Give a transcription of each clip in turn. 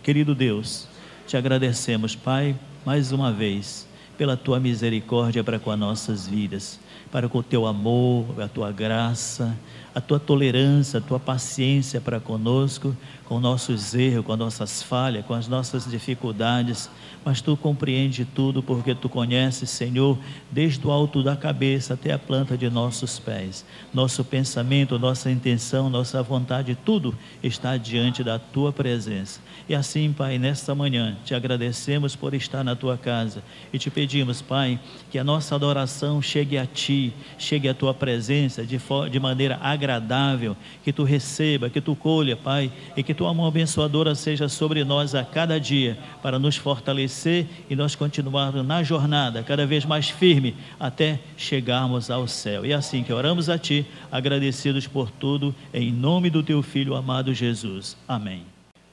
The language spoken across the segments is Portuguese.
Querido Deus, te agradecemos, Pai, mais uma vez, pela tua misericórdia para com as nossas vidas, para com o teu amor, a tua graça, a tua tolerância, a tua paciência para conosco, com nossos erros, com as nossas falhas, com as nossas dificuldades, mas tu compreende tudo, porque tu conheces, Senhor, desde o alto da cabeça até a planta de nossos pés. Nosso pensamento, nossa intenção, nossa vontade, tudo está diante da tua presença. E assim, Pai, nesta manhã, te agradecemos por estar na tua casa e te pedimos, Pai, que a nossa adoração chegue a ti, chegue à tua presença de maneira agradável, que tu receba, que tu colha, Pai, e que tua mão abençoadora seja sobre nós a cada dia, para nos fortalecer e nós continuarmos na jornada cada vez mais firme até chegarmos ao céu. E assim que oramos a ti, agradecidos por tudo, em nome do teu Filho amado Jesus. Amém.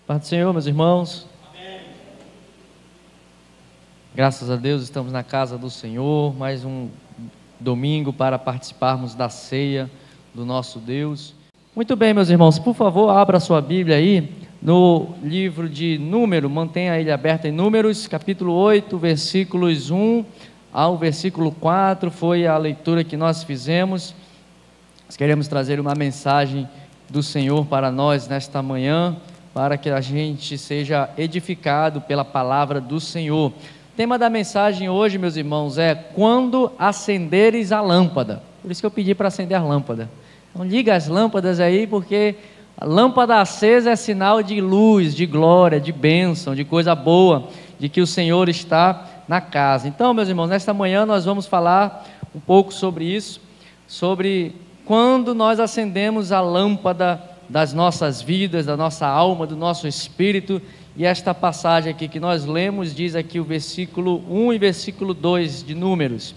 Pai do Senhor, meus irmãos. Amém. Graças a Deus estamos na casa do Senhor, mais um domingo para participarmos da ceia do nosso Deus. Muito bem, meus irmãos, por favor, abra a sua Bíblia aí no livro de Números, mantenha ele aberto em Números, capítulo 8, versículos 1 ao versículo 4, foi a leitura que nós fizemos. Nós queremos trazer uma mensagem do Senhor para nós nesta manhã, para que a gente seja edificado pela palavra do Senhor. O tema da mensagem hoje, meus irmãos, é quando acenderes a lâmpada. Por isso que eu pedi para acender a lâmpada. Então liga as lâmpadas aí, porque a lâmpada acesa é sinal de luz, de glória, de bênção, de coisa boa, de que o Senhor está na casa. Então, meus irmãos, nesta manhã nós vamos falar um pouco sobre isso, sobre quando nós acendemos a lâmpada das nossas vidas, da nossa alma, do nosso espírito. E esta passagem aqui que nós lemos, diz aqui o versículo 1 e versículo 2 de Números: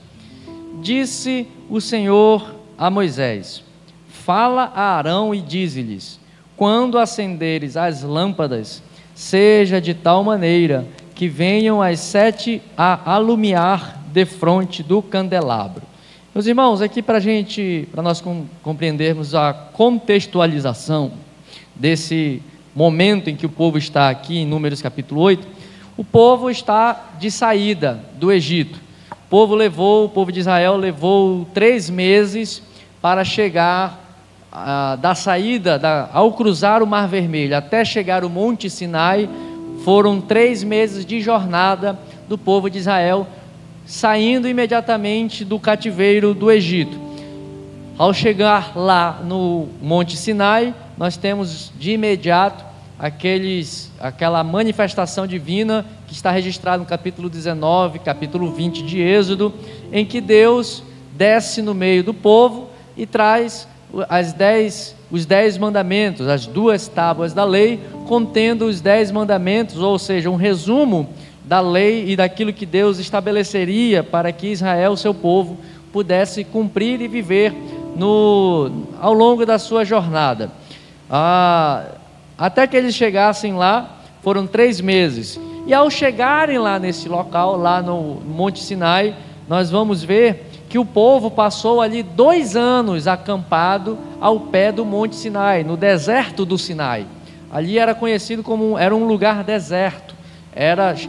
disse o Senhor a Moisés: fala a Arão e dize-lhes: quando acenderes as lâmpadas, seja de tal maneira que venham as 7 a alumiar defronte do candelabro. Meus irmãos, aqui para nós compreendermos a contextualização desse momento em que o povo está aqui em Números capítulo 8, o povo está de saída do Egito. O povo de Israel levou 3 meses para chegar ao cruzar o Mar Vermelho, até chegar ao Monte Sinai. Foram 3 meses de jornada do povo de Israel, saindo imediatamente do cativeiro do Egito. Ao chegar lá no Monte Sinai, nós temos de imediato aquela manifestação divina que está registrada no capítulo 19, capítulo 20 de Êxodo, em que Deus desce no meio do povo e traz os 10 mandamentos, as 2 tábuas da lei, contendo os 10 mandamentos, ou seja, um resumo da lei e daquilo que Deus estabeleceria para que Israel, seu povo, pudesse cumprir e viver ao longo da sua jornada. Até que eles chegassem lá, foram 3 meses. E ao chegarem lá nesse local, lá no Monte Sinai, nós vamos ver que o povo passou ali 2 anos acampado ao pé do Monte Sinai, no deserto do Sinai. Ali era conhecido era um lugar deserto,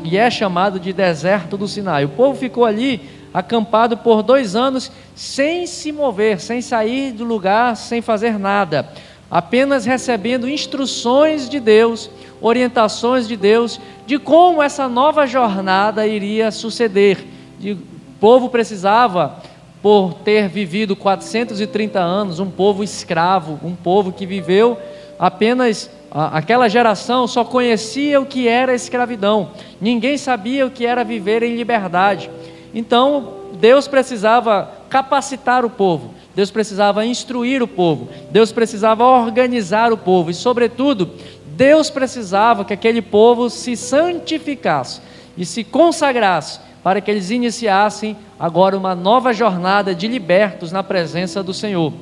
e é chamado de deserto do Sinai. O povo ficou ali acampado por 2 anos, sem se mover, sem sair do lugar, sem fazer nada, apenas recebendo instruções de Deus, orientações de Deus, de como essa nova jornada iria suceder. O povo precisava, por ter vivido 430 anos, um povo escravo, um povo que viveu apenas, aquela geração só conhecia o que era escravidão, ninguém sabia o que era viver em liberdade. Então Deus precisava capacitar o povo, Deus precisava instruir o povo, Deus precisava organizar o povo, e sobretudo Deus precisava que aquele povo se santificasse e se consagrasse, para que eles iniciassem agora uma nova jornada de libertos na presença do Senhor.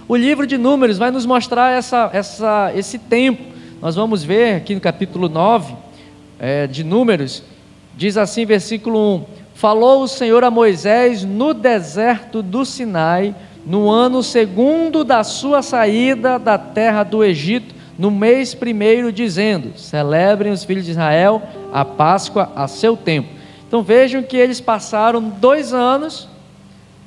O livro de Números vai nos mostrar esse tempo. Nós vamos ver aqui no capítulo 9 de Números, diz assim, versículo 1: falou o Senhor a Moisés no deserto do Sinai, no ano 2º da sua saída da terra do Egito, no mês primeiro, dizendo: celebrem os filhos de Israel a Páscoa a seu tempo. Então vejam que eles passaram 2 anos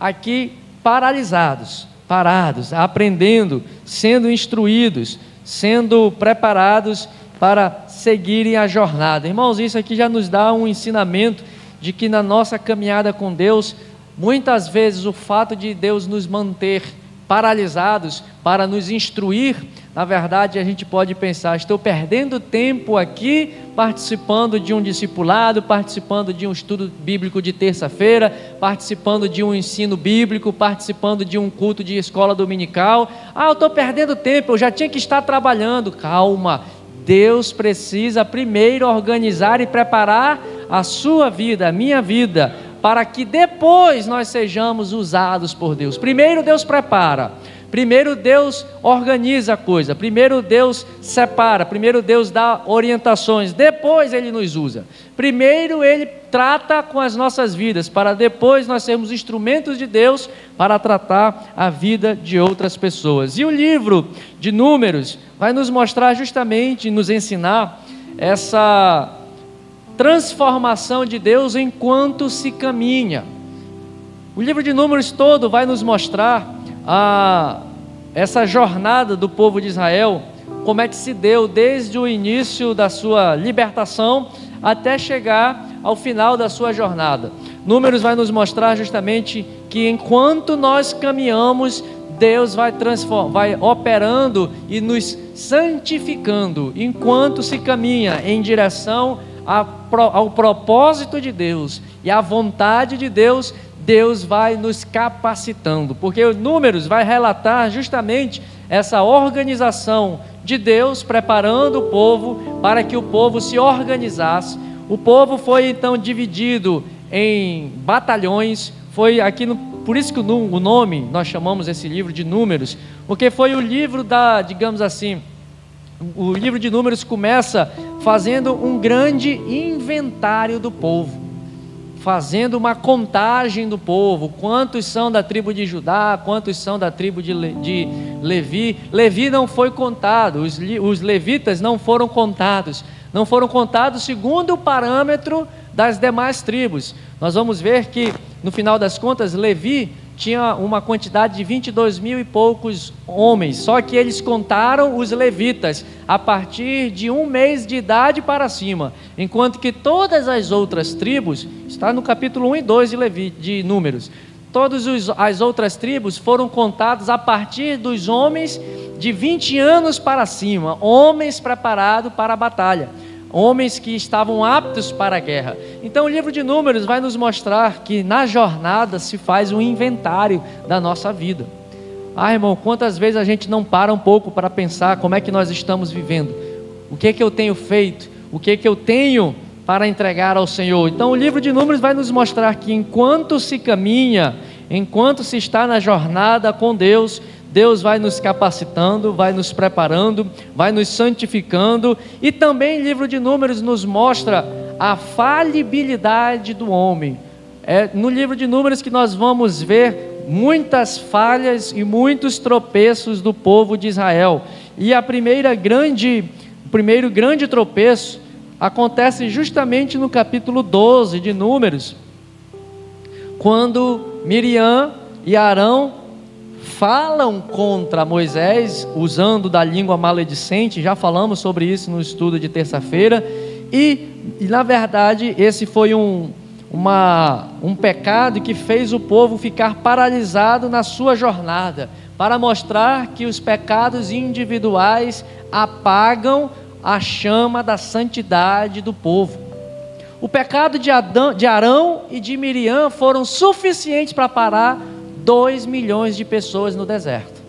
aqui paralisados, parados, aprendendo, sendo instruídos, sendo preparados para seguirem a jornada. Irmãos, isso aqui já nos dá um ensinamento de que na nossa caminhada com Deus, muitas vezes o fato de Deus nos manter paralisados para nos instruir, na verdade a gente pode pensar: estou perdendo tempo aqui participando de um discipulado, participando de um estudo bíblico de terça-feira, participando de um ensino bíblico, participando de um culto de escola dominical. Eu estou perdendo tempo, eu já tinha que estar trabalhando. Calma, Deus precisa primeiro organizar e preparar a sua vida, a minha vida, para que depois nós sejamos usados por Deus. Primeiro Deus prepara, primeiro Deus organiza a coisa, primeiro Deus separa, primeiro Deus dá orientações, depois Ele nos usa. Primeiro Ele trata com as nossas vidas, para depois nós sermos instrumentos de Deus para tratar a vida de outras pessoas. E o livro de Números vai nos mostrar justamente, nos ensinar essa transformação de Deus enquanto se caminha. O livro de Números todo vai nos mostrar essa jornada do povo de Israel, como é que se deu desde o início da sua libertação até chegar ao final da sua jornada. Números vai nos mostrar justamente que enquanto nós caminhamos, Deus vai operando e nos santificando, enquanto se caminha em direção ao propósito de Deus e à vontade de Deus. Deus vai nos capacitando, porque o Números vai relatar justamente essa organização de Deus preparando o povo para que o povo se organizasse. O povo foi então dividido em batalhões, por isso que o nome, nós chamamos esse livro de Números, porque foi o livro digamos assim, o livro de Números começa fazendo um grande inventário do povo, fazendo uma contagem do povo, quantos são da tribo de Judá, quantos são da tribo de Levi. Levi não foi contado, os levitas não foram contados segundo o parâmetro das demais tribos. Nós vamos ver que no final das contas Levi tinha uma quantidade de 22 mil e poucos homens, só que eles contaram os levitas a partir de 1 mês de idade para cima, enquanto que todas as outras tribos, está no capítulo 1 e 2 de Números, todas as outras tribos foram contadas a partir dos homens de 20 anos para cima, homens preparados para a batalha, homens que estavam aptos para a guerra. Então o livro de Números vai nos mostrar que na jornada se faz um inventário da nossa vida. Irmão, quantas vezes a gente não para um pouco para pensar como é que nós estamos vivendo, o que é que eu tenho feito, o que é que eu tenho para entregar ao Senhor. Então o livro de Números vai nos mostrar que enquanto se caminha, enquanto se está na jornada com Deus, Deus vai nos capacitando, vai nos preparando, vai nos santificando. E também o livro de Números nos mostra a falibilidade do homem. É no livro de Números que nós vamos ver muitas falhas e muitos tropeços do povo de Israel. E o primeiro grande tropeço acontece justamente no capítulo 12 de Números, quando Miriam e Arão falam contra Moisés, usando da língua maledicente. Já falamos sobre isso no estudo de terça-feira, e na verdade esse foi um pecado que fez o povo ficar paralisado na sua jornada, para mostrar que os pecados individuais apagam a chama da santidade do povo. O pecado de Arão e de Miriam foram suficientes para parar 2 milhões de pessoas no deserto.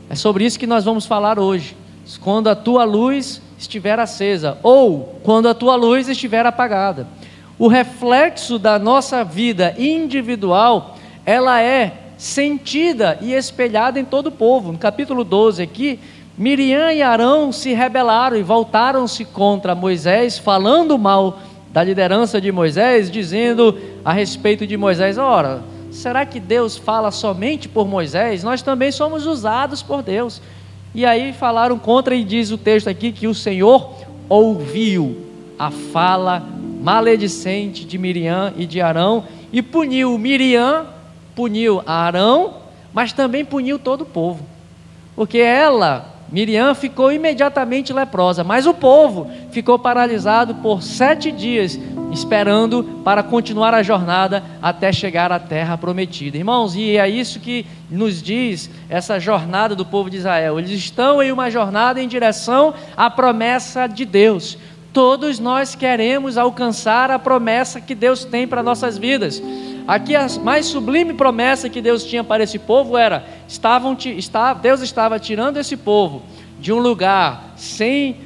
É sobre isso que nós vamos falar hoje. Quando a tua luz estiver acesa, ou quando a tua luz estiver apagada. O reflexo da nossa vida individual, ela é sentida e espelhada em todo o povo. No capítulo 12 aqui, Miriam e Arão se rebelaram e voltaram-se contra Moisés, falando mal da liderança de Moisés, dizendo a respeito de Moisés: ora, será que Deus fala somente por Moisés? Nós também somos usados por Deus. E aí falaram contra, e diz o texto aqui que o Senhor ouviu a fala maledicente de Miriam e de Arão, e puniu Miriam, puniu Arão, mas também puniu todo o povo, porque Miriam ficou imediatamente leprosa, mas o povo ficou paralisado por 7 dias, esperando para continuar a jornada até chegar à terra prometida. Irmãos, e é isso que nos diz essa jornada do povo de Israel. Eles estão em uma jornada em direção à promessa de Deus. Todos nós queremos alcançar a promessa que Deus tem para nossas vidas. Aqui a mais sublime promessa que Deus tinha para esse povo era: Deus estava tirando esse povo de um lugar sem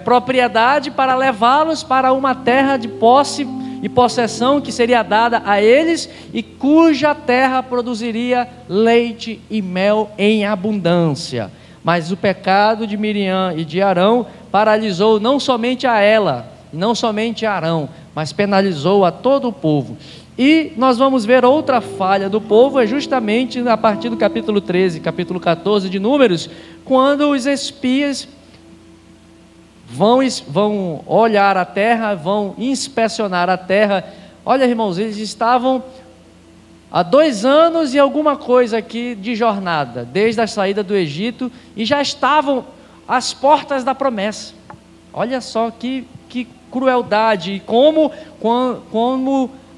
propriedade para levá-los para uma terra de posse e possessão que seria dada a eles, e cuja terra produziria leite e mel em abundância. Mas o pecado de Miriam e de Arão paralisou não somente a ela, não somente a Arão, mas penalizou a todo o povo. E nós vamos ver outra falha do povo, é justamente a partir do capítulo 13, capítulo 14 de Números, quando os espias vão olhar a terra, vão inspecionar a terra. Olha, irmãos, eles estavam há 2 anos e alguma coisa aqui de jornada, desde a saída do Egito, e já estavam às portas da promessa. Olha só que crueldade, como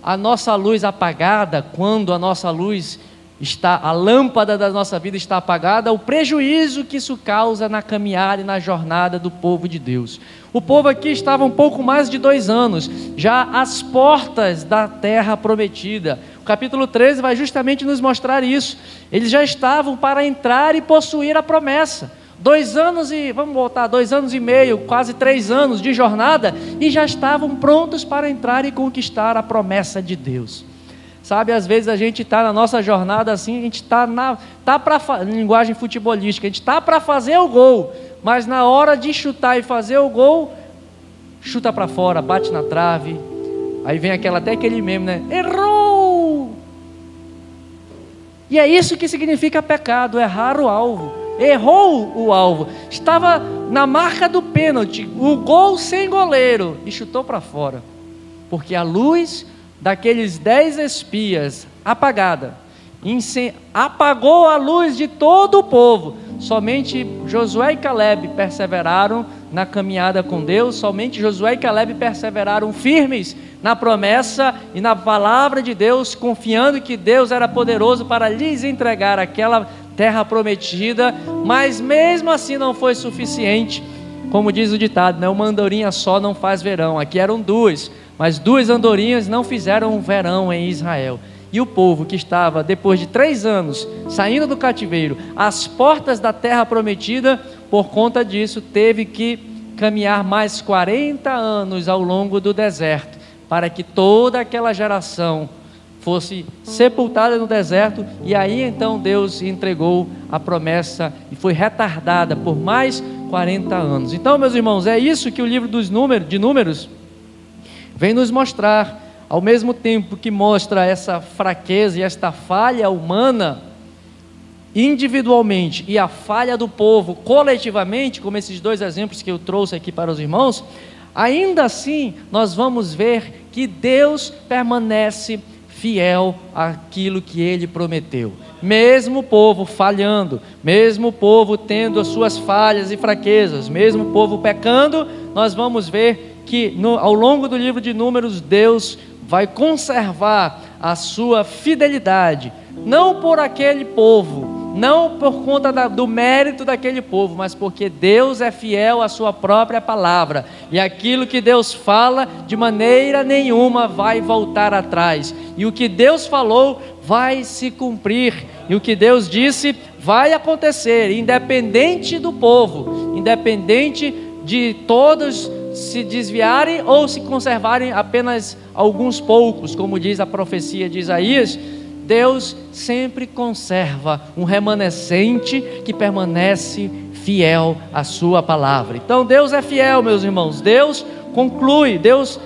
a nossa luz apagada, quando a nossa luz está, a lâmpada da nossa vida está apagada, o prejuízo que isso causa na caminhada e na jornada do povo de Deus. O povo aqui estava um pouco mais de 2 anos, já às portas da terra prometida. O capítulo 13 vai justamente nos mostrar isso. Eles já estavam para entrar e possuir a promessa. 2 anos e, vamos voltar, 2 anos e meio, quase 3 anos de jornada, e já estavam prontos para entrar e conquistar a promessa de Deus. Sabe, às vezes a gente está na nossa jornada assim, a gente está para, linguagem futebolística, a gente está para fazer o gol, mas na hora de chutar e fazer o gol, chuta para fora, bate na trave, aí vem até aquele meme, né? Errou! E é isso que significa pecado, errar o alvo. Errou o alvo, estava na marca do pênalti, o gol sem goleiro, e chutou para fora, porque a luz daqueles 10 espias apagada, apagou a luz de todo o povo. Somente Josué e Caleb perseveraram na caminhada com Deus, somente Josué e Caleb perseveraram firmes na promessa e na palavra de Deus, confiando que Deus era poderoso para lhes entregar aquela terra prometida. Mas mesmo assim não foi suficiente, como diz o ditado, né? Uma andorinha só não faz verão. Aqui eram 2, mas 2 andorinhas não fizeram um verão em Israel. E o povo que estava, depois de 3 anos, saindo do cativeiro, às portas da terra prometida, por conta disso, teve que caminhar mais 40 anos ao longo do deserto, para que toda aquela geração fosse sepultada no deserto. E aí então Deus entregou a promessa e foi retardada por mais 40 anos. Então, meus irmãos, é isso que o livro de Números vem nos mostrar. Ao mesmo tempo que mostra essa fraqueza e esta falha humana individualmente, e a falha do povo coletivamente, como esses 2 exemplos que eu trouxe aqui para os irmãos, ainda assim nós vamos ver que Deus permanece fiel àquilo que Ele prometeu. Mesmo o povo falhando, mesmo o povo tendo as suas falhas e fraquezas, mesmo o povo pecando, nós vamos ver que ao longo do livro de Números, Deus vai conservar a sua fidelidade, não por aquele povo, não por conta do mérito daquele povo, mas porque Deus é fiel à sua própria palavra, e aquilo que Deus fala, de maneira nenhuma vai voltar atrás, e o que Deus falou vai se cumprir, e o que Deus disse vai acontecer, independente do povo, independente de todos se desviarem ou se conservarem apenas alguns poucos, como diz a profecia de Isaías. Deus sempre conserva um remanescente que permanece fiel à sua palavra. Então Deus é fiel, meus irmãos. Deus conclui, Deus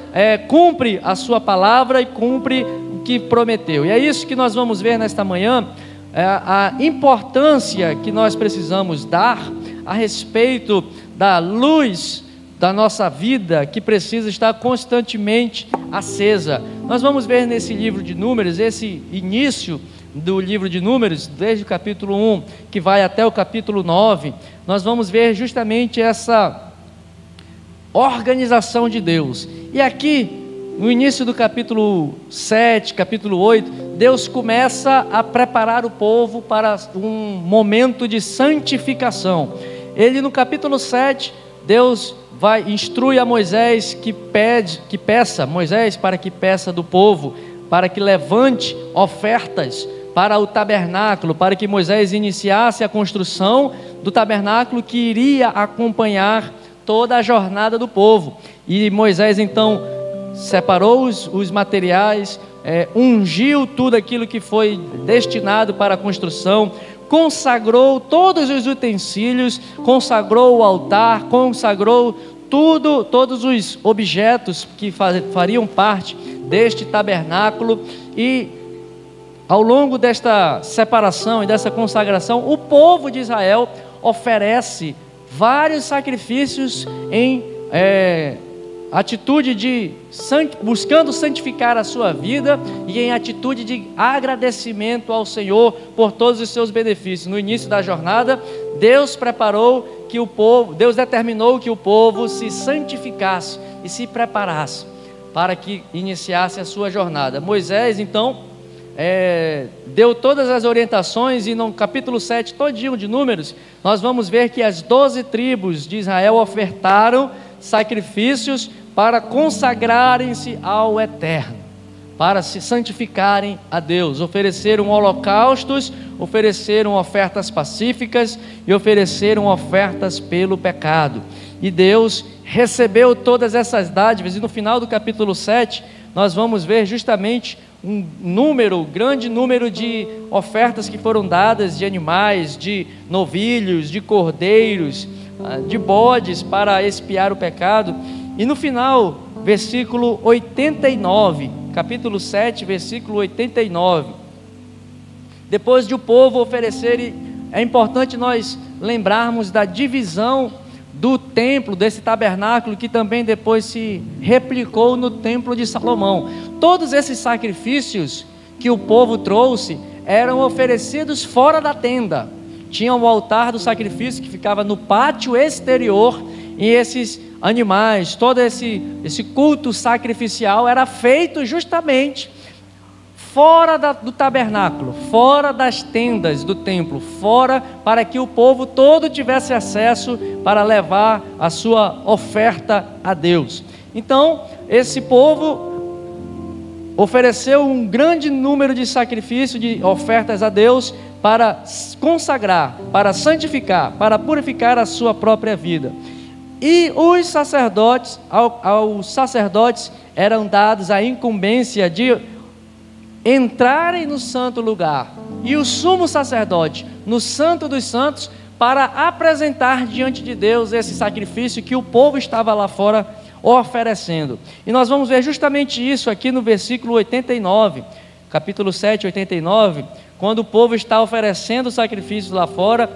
cumpre a sua palavra e cumpre o que prometeu. E é isso que nós vamos ver nesta manhã, a importância que nós precisamos dar a respeito da luz da nossa vida, que precisa estar constantemente acesa. Nós vamos ver nesse livro de Números, esse início do livro de Números, desde o capítulo 1, que vai até o capítulo 9, nós vamos ver justamente essa organização de Deus. E aqui, no início do capítulo 7, capítulo 8, Deus começa a preparar o povo para um momento de santificação. Ele, no capítulo 7, Deus instrui a Moisés que peça do povo, para que levante ofertas para o tabernáculo, para que Moisés iniciasse a construção do tabernáculo que iria acompanhar toda a jornada do povo. E Moisés então separou os materiais, ungiu tudo aquilo que foi destinado para a construção, consagrou todos os utensílios, consagrou o altar, consagrou todos os objetos que fariam parte deste tabernáculo. E ao longo desta separação e dessa consagração, o povo de Israel oferece vários sacrifícios em atitude de buscando santificar a sua vida e em atitude de agradecimento ao Senhor por todos os seus benefícios. No início da jornada, Deus determinou que o povo se santificasse e se preparasse para que iniciasse a sua jornada. Moisés então deu todas as orientações, e no capítulo 7 todinho de Números, nós vamos ver que as 12 tribos de Israel ofertaram sacrifícios para consagrarem-se ao Eterno, para se santificarem a Deus. Ofereceram holocaustos, ofereceram ofertas pacíficas e ofereceram ofertas pelo pecado. E Deus recebeu todas essas dádivas, e no final do capítulo 7 nós vamos ver justamente um grande número de ofertas que foram dadas, de animais, de novilhos, de cordeiros, de bodes para expiar o pecado. E no final, versículo 89, capítulo 7, versículo 89, depois de o povo oferecer, é importante nós lembrarmos da divisão do templo, desse tabernáculo, que também depois se replicou no templo de Salomão. Todos esses sacrifícios que o povo trouxe eram oferecidos fora da tenda. Tinha o altar do sacrifício que ficava no pátio exterior, e esses animais, todo esse culto sacrificial era feito justamente fora do tabernáculo, fora das tendas do templo, fora, para que o povo todo tivesse acesso para levar a sua oferta a Deus. Então, esse povo ofereceu um grande número de sacrifícios, de ofertas a Deus, para consagrar, para santificar, para purificar a sua própria vida. E os sacerdotes, aos sacerdotes eram dados a incumbência de entrarem no santo lugar, e o sumo sacerdote no santo dos santos, para apresentar diante de Deus esse sacrifício que o povo estava lá fora oferecendo. E nós vamos ver justamente isso aqui no versículo 89, capítulo 7, 89, quando o povo está oferecendo sacrifícios lá fora.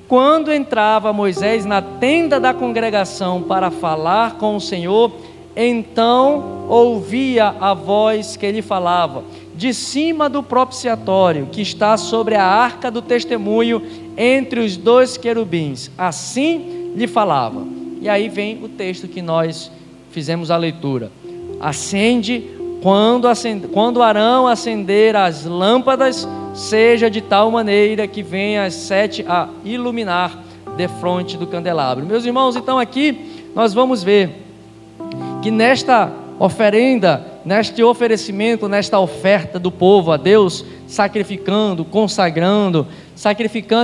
Quando entrava Moisés na tenda da congregação para falar com o Senhor, então ouvia a voz que lhe falava, de cima do propiciatório, que está sobre a arca do testemunho, entre os dois querubins. Assim lhe falava. E aí vem o texto que nós fizemos a leitura. Quando Arão acender as lâmpadas, seja de tal maneira que venha as 7 a iluminar defronte do candelabro. Meus irmãos, então aqui nós vamos ver que nesta oferenda, neste oferecimento, nesta oferta do povo a Deus, sacrificando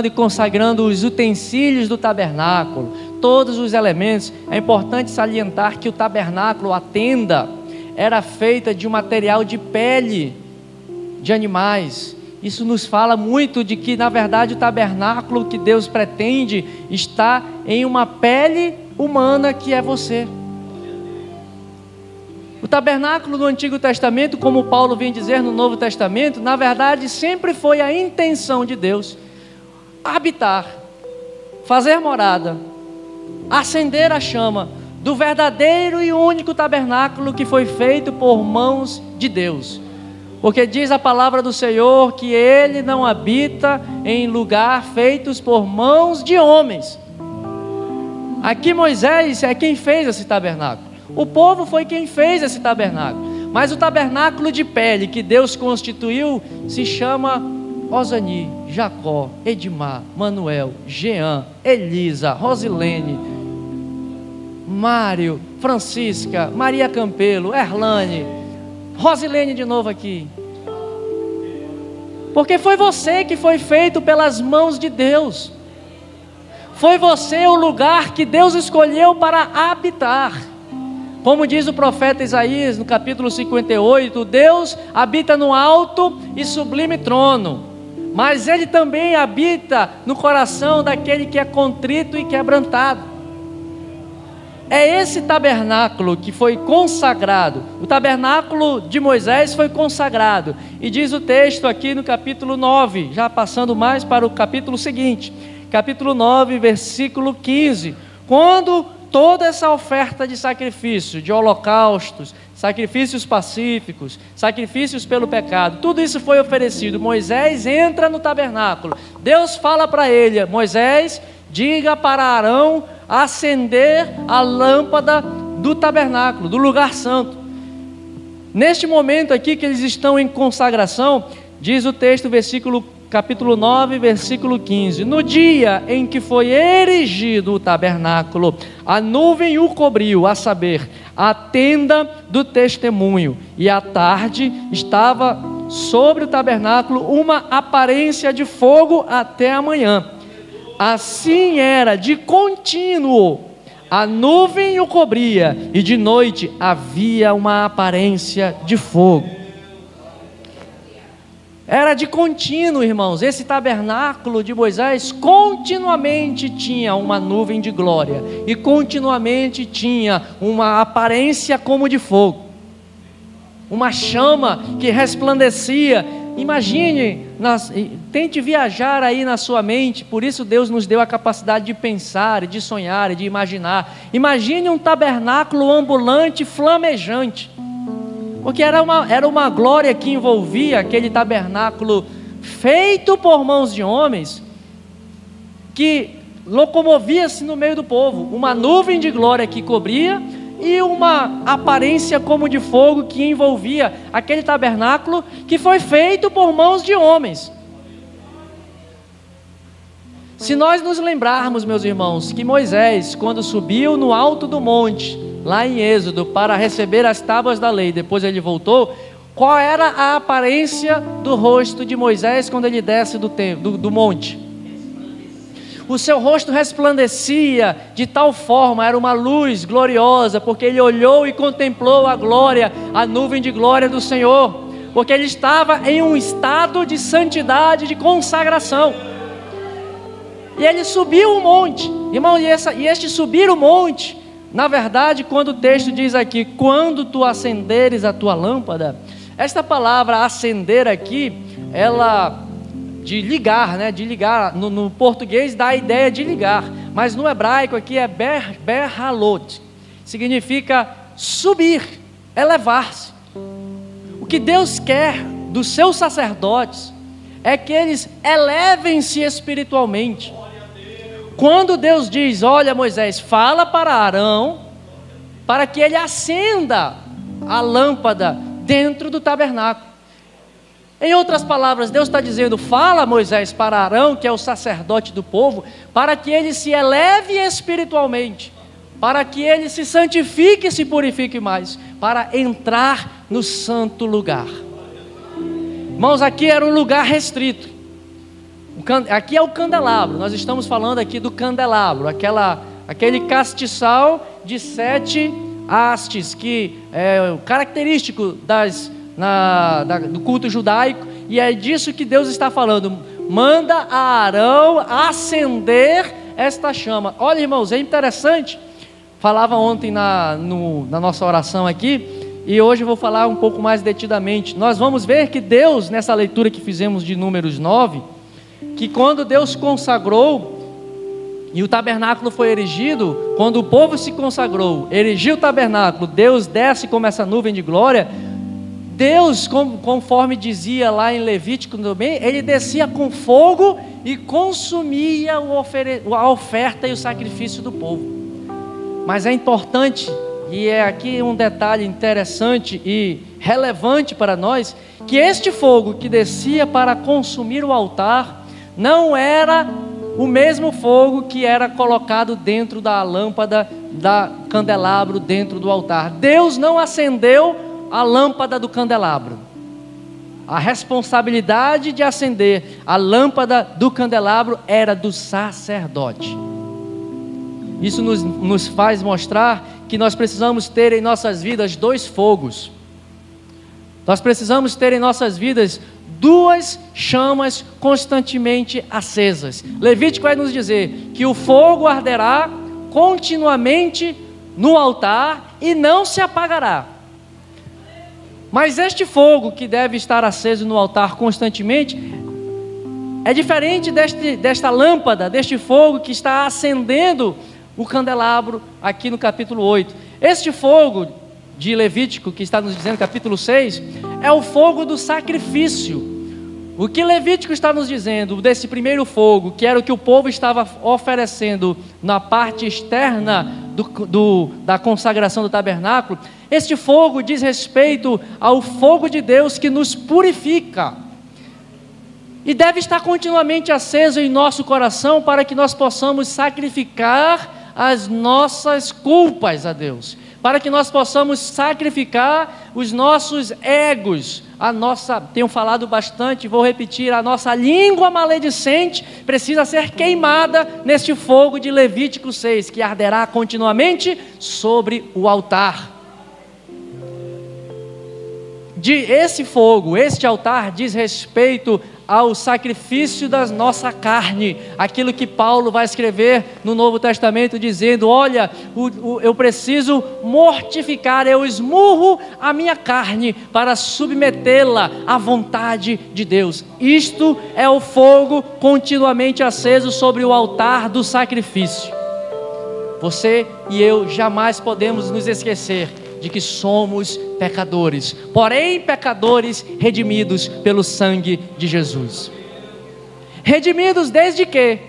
e consagrando os utensílios do tabernáculo, todos os elementos. É importante salientar que o tabernáculo, a tenda, era feita de um material de pele de animais. Isso nos fala muito de que, na verdade, o tabernáculo que Deus pretende está em uma pele humana, que é você. O tabernáculo no Antigo Testamento, como Paulo vem dizer no Novo Testamento, na verdade sempre foi a intenção de Deus habitar fazer morada, acender a chama do verdadeiro e único tabernáculo que foi feito por mãos de Deus. Porque diz a palavra do Senhor que Ele não habita em lugar feitos por mãos de homens. Aqui Moisés é quem fez esse tabernáculo. O povo foi quem fez esse tabernáculo. Mas o tabernáculo de pele que Deus constituiu se chama Osani, Jacó, Edmar, Manuel, Jean, Elisa, Rosilene, Mário, Francisca, Maria Campelo, Erlane, Rosilene de novo aqui. Porque foi você que foi feito pelas mãos de Deus. Foi você o lugar que Deus escolheu para habitar. Como diz o profeta Isaías no capítulo 58, Deus habita no alto e sublime trono, mas Ele também habita no coração daquele que é contrito e quebrantado. É esse tabernáculo que foi consagrado. O tabernáculo de Moisés foi consagrado. E diz o texto aqui no capítulo 9, já passando mais para o capítulo seguinte, capítulo 9, versículo 15. Quando toda essa oferta de sacrifício, de holocaustos, sacrifícios pacíficos, sacrifícios pelo pecado, tudo isso foi oferecido, Moisés entra no tabernáculo. Deus fala para ele: Moisés, diga para Arão acender a lâmpada do tabernáculo, do lugar santo. Neste momento aqui que eles estão em consagração, diz o texto, capítulo 9, versículo 15: no dia em que foi erigido o tabernáculo, a nuvem o cobriu, a saber, a tenda do testemunho, e à tarde estava sobre o tabernáculo uma aparência de fogo até a manhã. Assim era de contínuo, a nuvem o cobria, e de noite havia uma aparência de fogo. Era de contínuo, irmãos. Esse tabernáculo de Moisés continuamente tinha uma nuvem de glória, e continuamente tinha uma aparência como de fogo, uma chama que resplandecia. Imagine, tente viajar aí na sua mente. Por isso Deus nos deu a capacidade de pensar, de sonhar e de imaginar. Imagine um tabernáculo ambulante, flamejante, porque era uma glória que envolvia aquele tabernáculo feito por mãos de homens, que locomovia-se no meio do povo, uma nuvem de glória que cobria, e uma aparência como de fogo que envolvia aquele tabernáculo que foi feito por mãos de homens. Se nós nos lembrarmos, meus irmãos, que Moisés, quando subiu no alto do monte, lá em Êxodo, para receber as tábuas da lei, depois ele voltou, qual era a aparência do rosto de Moisés quando ele desce do monte? O seu rosto resplandecia de tal forma, era uma luz gloriosa, porque ele olhou e contemplou a glória, a nuvem de glória do Senhor, porque ele estava em um estado de santidade, de consagração. E ele subiu o monte, irmão, e este subir o monte, na verdade, quando o texto diz aqui, quando tu acenderes a tua lâmpada, esta palavra acender aqui, ela de ligar, né? De ligar, no português dá a ideia de ligar, mas no hebraico aqui é berhalot, significa subir, elevar-se. O que Deus quer dos seus sacerdotes é que eles elevem-se espiritualmente. Quando Deus diz: olha, Moisés, fala para Arão, para que ele acenda a lâmpada dentro do tabernáculo. Em outras palavras, Deus está dizendo: fala, Moisés, para Arão, que é o sacerdote do povo, para que ele se eleve espiritualmente, para que ele se santifique e se purifique mais, para entrar no santo lugar. Irmãos, aqui era um lugar restrito. Aqui é o candelabro, nós estamos falando aqui do candelabro, aquele castiçal de 7 hastes, que é característico do culto judaico, e é disso que Deus está falando. Manda a Arão acender esta chama. Olha, irmãos, é interessante. Falava ontem na nossa oração aqui, e hoje eu vou falar um pouco mais detidamente. Nós vamos ver que Deus, nessa leitura que fizemos de Números 9, que quando Deus consagrou E o tabernáculo foi erigido, quando o povo se consagrou, erigiu o tabernáculo, Deus desce como essa nuvem de glória. Deus, conforme dizia lá em Levítico também, ele descia com fogo e consumia a oferta e o sacrifício do povo. Mas é importante, e é aqui um detalhe interessante e relevante para nós, que este fogo que descia para consumir o altar, não era o mesmo fogo que era colocado dentro da lâmpada, da candelabro dentro do altar. Deus não acendeu a lâmpada do candelabro. A responsabilidade de acender a lâmpada do candelabro era do sacerdote. Isso nos faz mostrar que nós precisamos ter em nossas vidas dois fogos. Nós precisamos ter em nossas vidas duas chamas constantemente acesas. Levítico vai nos dizer que o fogo arderá continuamente no altar e não se apagará. Mas este fogo que deve estar aceso no altar constantemente é diferente desta lâmpada, deste fogo que está acendendo o candelabro aqui no capítulo 8. Este fogo de Levítico, que está nos dizendo, capítulo 6, é o fogo do sacrifício. O que Levítico está nos dizendo desse primeiro fogo, que era o que o povo estava oferecendo na parte externa da consagração do tabernáculo, este fogo diz respeito ao fogo de Deus que nos purifica. E deve estar continuamente aceso em nosso coração para que nós possamos sacrificar as nossas culpas a Deus, para que nós possamos sacrificar os nossos egos, tenho falado bastante, vou repetir, a nossa língua maledicente precisa ser queimada neste fogo de Levítico 6, que arderá continuamente sobre o altar. Esse fogo, este altar diz respeito ao sacrifício da nossa carne, aquilo que Paulo vai escrever no Novo Testamento dizendo, olha, eu preciso mortificar, eu esmurro a minha carne para submetê-la à vontade de Deus. Isto é o fogo continuamente aceso sobre o altar do sacrifício. Você e eu jamais podemos nos esquecer de que somos pecadores, porém pecadores redimidos pelo sangue de Jesus. Redimidos desde que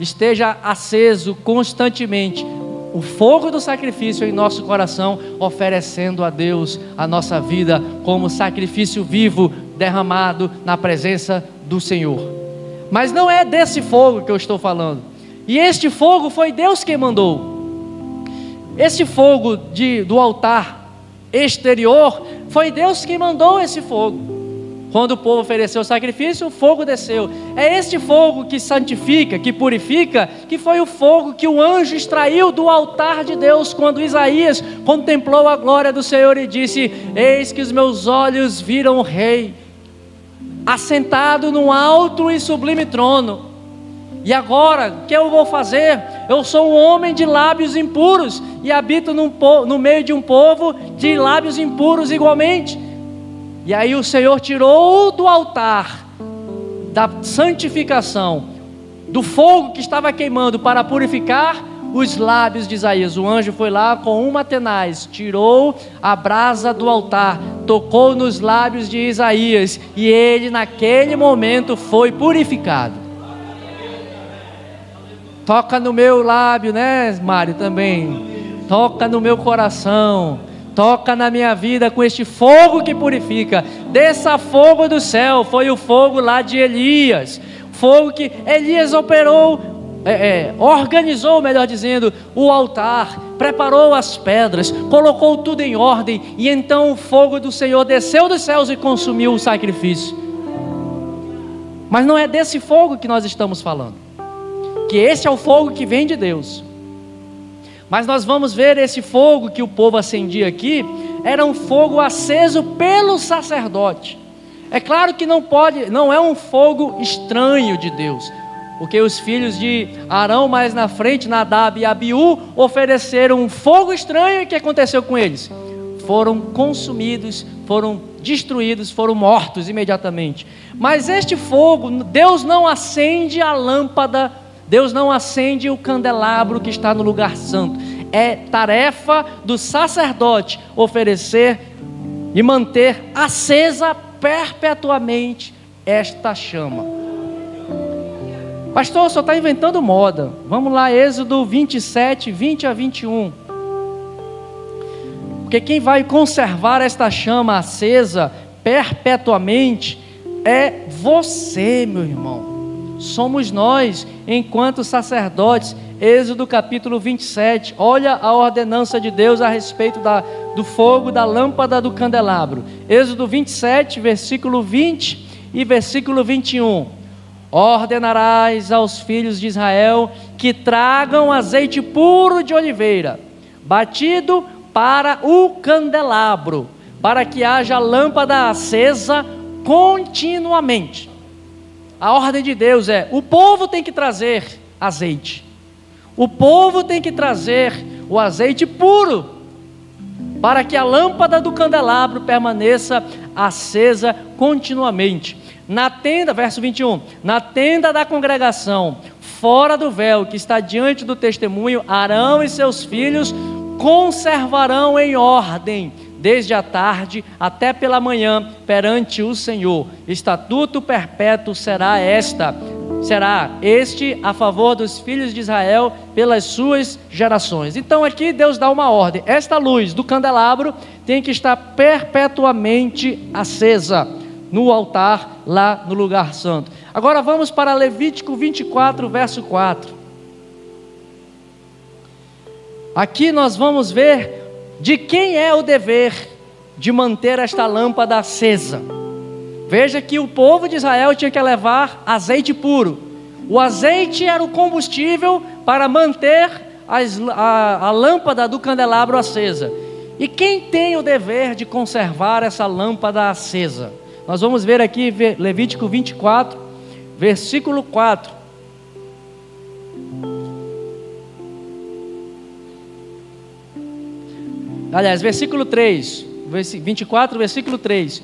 esteja aceso constantemente o fogo do sacrifício em nosso coração, oferecendo a Deus a nossa vida como sacrifício vivo derramado na presença do Senhor. Mas não é desse fogo que eu estou falando. E este fogo foi Deus quem mandou. Esse fogo do altar exterior, foi Deus quem mandou esse fogo. Quando o povo ofereceu o sacrifício, o fogo desceu. É este fogo que santifica, que purifica, que foi o fogo que o anjo extraiu do altar de Deus, quando Isaías contemplou a glória do Senhor e disse, eis que os meus olhos viram o Rei, assentado num alto e sublime trono. E agora, o que eu vou fazer? Eu sou um homem de lábios impuros e habito no meio de um povo de lábios impuros igualmente. E aí o Senhor tirou do altar da santificação, do fogo que estava queimando para purificar os lábios de Isaías. O anjo foi lá com uma tenaz, tirou a brasa do altar, tocou nos lábios de Isaías e ele naquele momento foi purificado. Toca no meu lábio, né, Mário, também. Toca no meu coração. Toca na minha vida com este fogo que purifica. Desça fogo do céu. Foi o fogo lá de Elias. Fogo que Elias organizou, melhor dizendo, o altar. Preparou as pedras. Colocou tudo em ordem. E então o fogo do Senhor desceu dos céus e consumiu o sacrifício. Mas não é desse fogo que nós estamos falando. Que esse é o fogo que vem de Deus. Mas nós vamos ver esse fogo que o povo acendia aqui, era um fogo aceso pelo sacerdote. É claro que não é um fogo estranho de Deus, porque os filhos de Arão mais na frente, Nadab e Abiú, ofereceram um fogo estranho. E o que aconteceu com eles? Foram consumidos, foram destruídos, foram mortos imediatamente. Mas este fogo, Deus não acende a lâmpada Deus não acende o candelabro que está no lugar santo. É tarefa do sacerdote oferecer e manter acesa perpetuamente esta chama. Pastor, o senhor está inventando moda. Vamos lá, Êxodo 27, 20 a 21. Porque quem vai conservar esta chama acesa perpetuamente é você, meu irmão. Somos nós, enquanto sacerdotes. Êxodo capítulo 27, olha a ordenança de Deus a respeito do fogo da lâmpada do candelabro. Êxodo 27, versículo 20 e versículo 21. Ordenarás aos filhos de Israel que tragam azeite puro de oliveira, batido para o candelabro, para que haja lâmpada acesa continuamente. A ordem de Deus é: o povo tem que trazer azeite, o povo tem que trazer o azeite puro, para que a lâmpada do candelabro permaneça acesa continuamente. Na tenda, verso 21, na tenda da congregação, fora do véu que está diante do testemunho, Arão e seus filhos conservarão em ordem, desde a tarde até pela manhã, perante o Senhor. Estatuto perpétuo será este a favor dos filhos de Israel pelas suas gerações. Então aqui Deus dá uma ordem: esta luz do candelabro tem que estar perpetuamente acesa no altar, lá no lugar santo. Agora vamos para Levítico 24, verso 4. Aqui nós vamos ver de quem é o dever de manter esta lâmpada acesa. Veja que o povo de Israel tinha que levar azeite puro. O azeite era o combustível para manter a lâmpada do candelabro acesa. E quem tem o dever de conservar essa lâmpada acesa? Nós vamos ver aqui Levítico 24, versículo 4. Aliás, versículo 3, 24, versículo 3.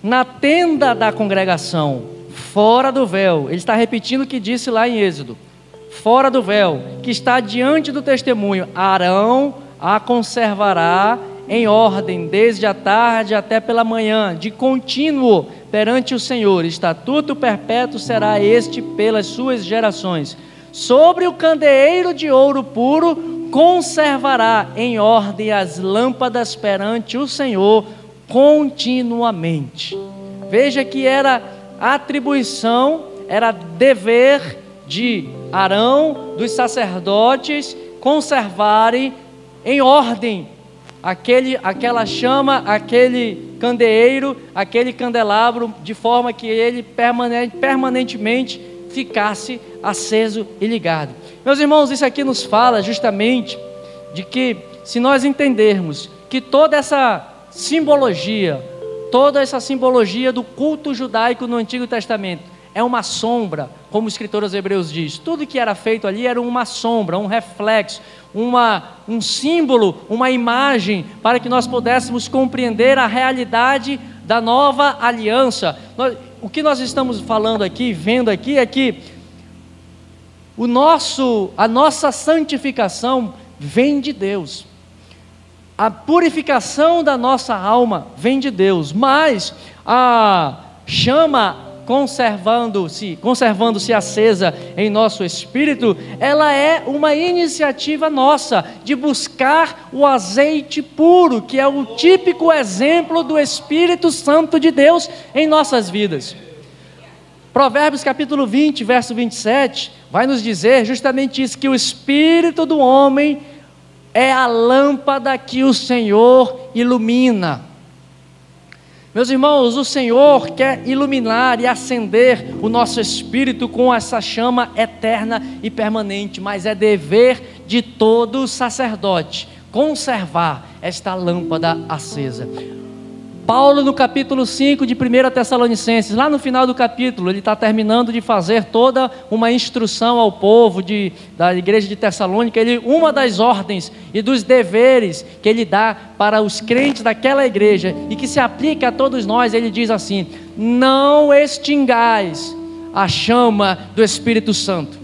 Na tenda da congregação, fora do véu, ele está repetindo o que disse lá em Êxodo. Fora do véu, que está diante do testemunho, Arão a conservará em ordem, desde a tarde até pela manhã, de contínuo perante o Senhor. Estatuto perpétuo será este pelas suas gerações. Sobre o candeeiro de ouro puro conservará em ordem as lâmpadas perante o Senhor continuamente. Veja que era atribuição, era dever de Arão, dos sacerdotes, conservarem em ordem aquela chama, aquele candeeiro, aquele candelabro, de forma que ele permanentemente ficasse aceso e ligado. Meus irmãos, isso aqui nos fala justamente de que, se nós entendermos que toda essa simbologia do culto judaico no Antigo Testamento é uma sombra, como o escritor aos Hebreus diz, tudo que era feito ali era uma sombra, um reflexo, um símbolo, uma imagem, para que nós pudéssemos compreender a realidade da nova aliança. O que nós estamos falando aqui, vendo aqui, é que a nossa santificação vem de Deus, a purificação da nossa alma vem de Deus, mas a chama conservando-se acesa em nosso espírito, ela é uma iniciativa nossa de buscar o azeite puro, que é o típico exemplo do Espírito Santo de Deus em nossas vidas. Provérbios capítulo 20, verso 27, vai nos dizer justamente isso, que o espírito do homem é a lâmpada que o Senhor ilumina. Meus irmãos, o Senhor quer iluminar e acender o nosso espírito com essa chama eterna e permanente, mas é dever de todo sacerdote conservar esta lâmpada acesa. Paulo, no capítulo 5 de 1 Tessalonicenses, lá no final do capítulo, ele está terminando de fazer toda uma instrução ao povo da igreja de Tessalônica. Uma das ordens e dos deveres que ele dá para os crentes daquela igreja, e que se aplica a todos nós, ele diz assim: não extingais a chama do Espírito Santo.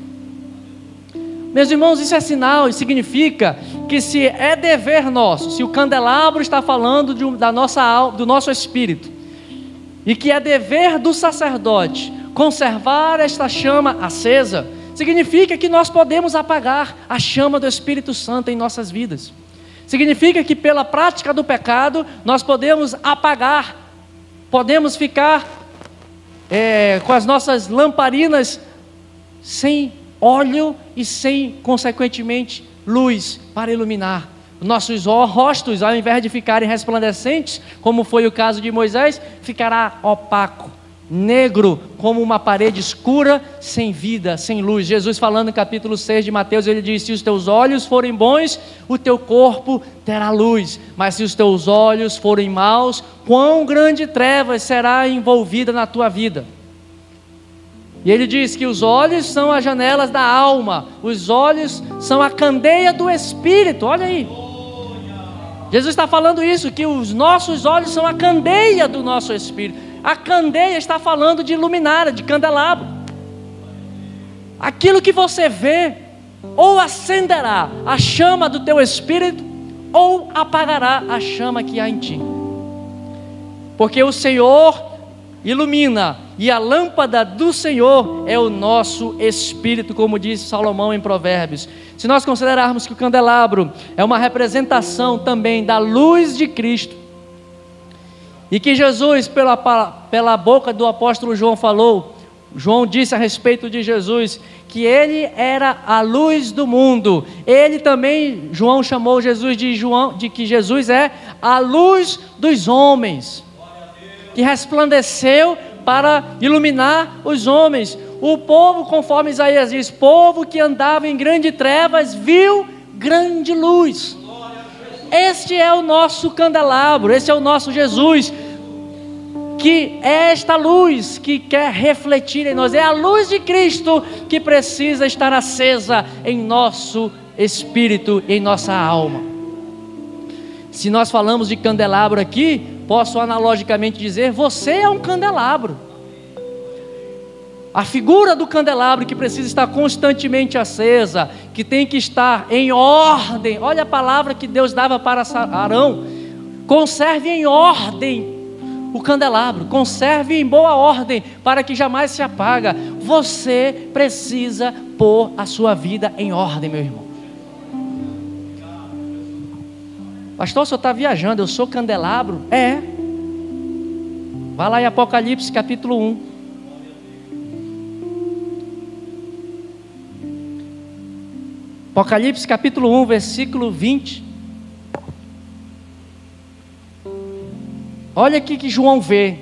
Meus irmãos, isso é sinal, isso significa que se é dever nosso, se o candelabro está falando da nossa alma, do nosso espírito, e que é dever do sacerdote conservar esta chama acesa, significa que nós podemos apagar a chama do Espírito Santo em nossas vidas. Significa que pela prática do pecado nós podemos apagar, podemos ficar com as nossas lamparinas sem óleo e sem, consequentemente, luz para iluminar. Nossos rostos, ao invés de ficarem resplandecentes, como foi o caso de Moisés, ficará opaco, negro, como uma parede escura, sem vida, sem luz. Jesus falando no capítulo 6 de Mateus, ele diz: se os teus olhos forem bons, o teu corpo terá luz, mas se os teus olhos forem maus, quão grande trevas será envolvida na tua vida. E ele diz que os olhos são as janelas da alma, os olhos são a candeia do Espírito. Olha aí, Jesus está falando isso, que os nossos olhos são a candeia do nosso Espírito. A candeia está falando de luminária, de candelabro. Aquilo que você vê, ou acenderá a chama do teu espírito, ou apagará a chama que há em ti. Porque o Senhor ilumina, e a lâmpada do Senhor é o nosso espírito, como diz Salomão em Provérbios. Se nós considerarmos que o candelabro é uma representação também da luz de Cristo, e que Jesus, pela boca do apóstolo João falou, João disse a respeito de Jesus, que ele era a luz do mundo. Ele também, João chamou Jesus de que Jesus é a luz dos homens, que resplandeceu para iluminar os homens. O povo, conforme Isaías diz, povo que andava em grande trevas, viu grande luz. Este é o nosso candelabro, esse é o nosso Jesus, que é esta luz que quer refletir em nós. É a luz de Cristo que precisa estar acesa em nosso espírito, em nossa alma. Se nós falamos de candelabro aqui, posso analogicamente dizer, você é um candelabro. A figura do candelabro que precisa estar constantemente acesa, que tem que estar em ordem. Olha a palavra que Deus dava para Arão: conserve em ordem o candelabro, conserve em boa ordem, para que jamais se apaga. Você precisa pôr a sua vida em ordem, meu irmão. Pastor, o senhor está viajando, eu sou candelabro? É. Vai lá em Apocalipse capítulo 1. Apocalipse capítulo 1, versículo 20. Olha aqui que João vê.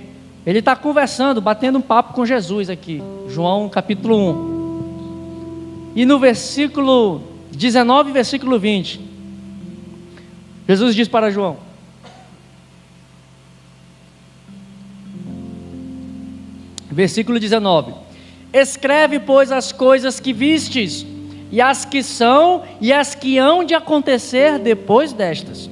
Ele está conversando, batendo um papo com Jesus aqui. João capítulo 1. E no versículo 19 e versículo 20, Jesus diz para João: versículo 19: escreve, pois, as coisas que vistes, e as que são, e as que hão de acontecer depois destas.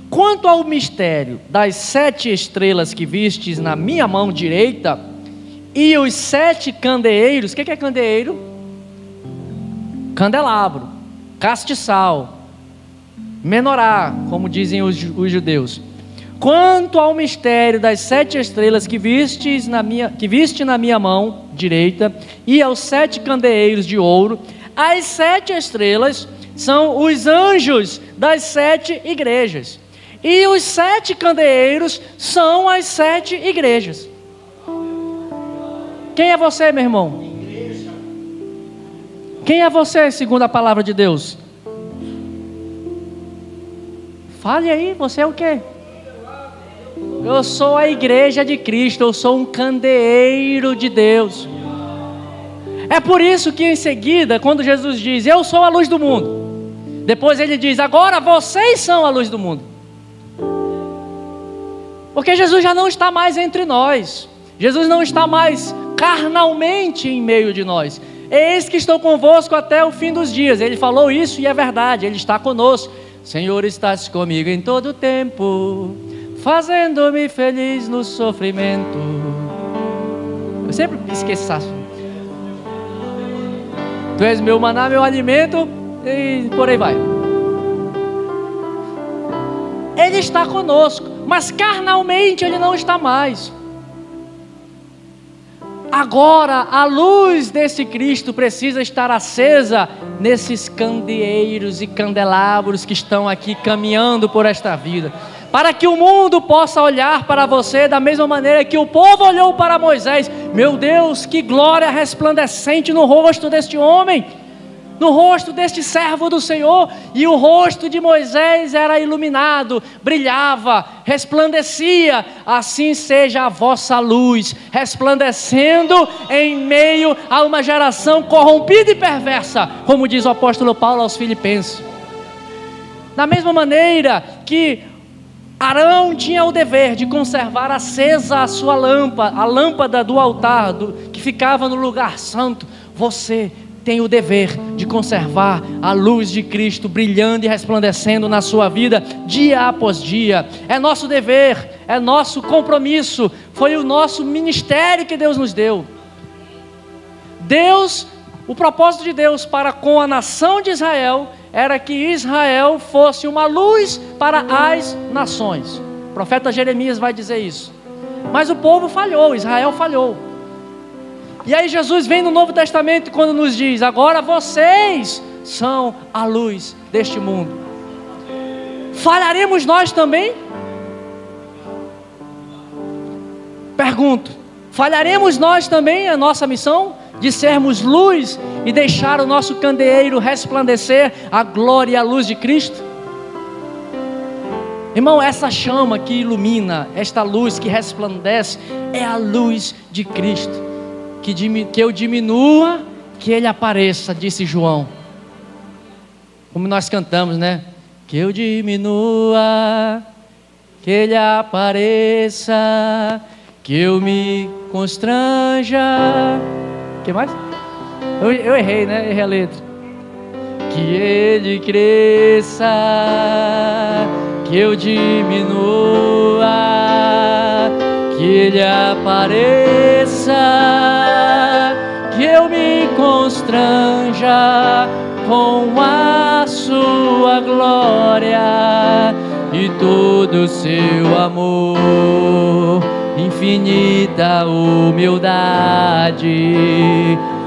Quanto ao mistério das 7 estrelas que vistes na minha mão direita, e os 7 candeeiros. O que é candeeiro? Candelabro, castiçal, menorá, como dizem os judeus. Quanto ao mistério das 7 estrelas que viste na minha mão direita, e aos 7 candeeiros de ouro, as 7 estrelas são os anjos das 7 igrejas, e os 7 candeeiros são as 7 igrejas. Quem é você, meu irmão? Quem é você, segundo a palavra de Deus? Fale aí, você é o quê? Eu sou a igreja de Cristo, eu sou um candeeiro de Deus. É por isso que em seguida, quando Jesus diz, eu sou a luz do mundo, depois ele diz, agora vocês são a luz do mundo. Porque Jesus já não está mais entre nós, Jesus não está mais carnalmente em meio de nós. Eis que estou convosco até o fim dos dias. Ele falou isso e é verdade, Ele está conosco. Senhor, estás comigo em todo o tempo, fazendo-me feliz no sofrimento. Eu sempre esqueço. Tu és meu maná, meu alimento, e por aí vai. Ele está conosco, mas carnalmente Ele não está mais. Agora, a luz desse Cristo precisa estar acesa nesses candeeiros e candelabros que estão aqui caminhando por esta vida, para que o mundo possa olhar para você da mesma maneira que o povo olhou para Moisés. Meu Deus, que glória resplandecente no rosto deste homem, no rosto deste servo do Senhor. E o rosto de Moisés era iluminado, brilhava, resplandecia. Assim seja a vossa luz, resplandecendo em meio a uma geração corrompida e perversa, como diz o apóstolo Paulo aos Filipenses. Da mesma maneira que Arão tinha o dever de conservar acesa a sua lâmpada, a lâmpada do altar que ficava no lugar santo, você tem o dever de conservar a luz de Cristo brilhando e resplandecendo na sua vida dia após dia. É nosso dever, é nosso compromisso, foi o nosso ministério que Deus nos deu. O propósito de Deus para com a nação de Israel era que Israel fosse uma luz para as nações. O profeta Jeremias vai dizer isso. Mas o povo falhou, Israel falhou. E aí Jesus vem no Novo Testamento quando nos diz: agora vocês são a luz deste mundo. Falharemos nós também? Pergunto, falharemos nós também a nossa missão de sermos luz e deixar o nosso candeeiro resplandecer a glória e a luz de Cristo? Irmão, essa chama que ilumina, esta luz que resplandece, é a luz de Cristo. Que eu diminua, que Ele apareça, disse João. Como nós cantamos, né? Que eu diminua, que Ele apareça, que eu me constranja. O que mais? Eu errei, né? Errei a letra. Que Ele cresça, que eu diminua, que Ele apareça, que eu me constranja com a sua glória e todo o seu amor, infinita humildade,